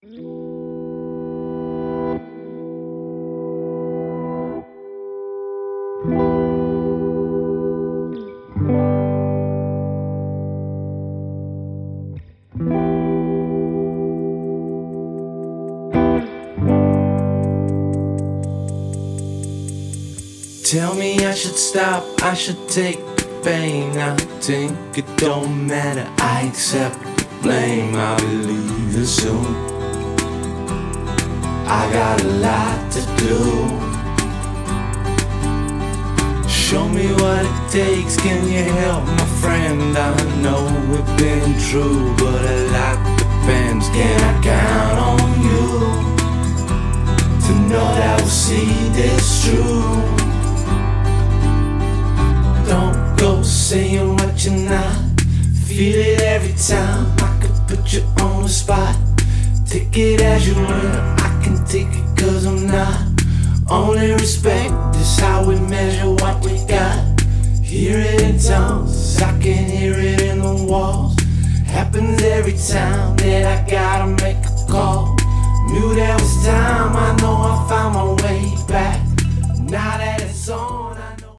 Tell me I should stop, I should take the pain. I think it don't matter, I accept the blame. I'll be leaving soon, I got a lot to do. Show me what it takes, can you help my friend? I know we've been true, but a lot depends. Can I count on you to know that we'll see this through? Don't go saying what you're not. Feel it every time, I could put you on the spot. Take it as you will, I can take it cause I'm not. Only respect is how we measure what we got. Hear it in tongues, I can hear it in the walls. Happens every time that I gotta make a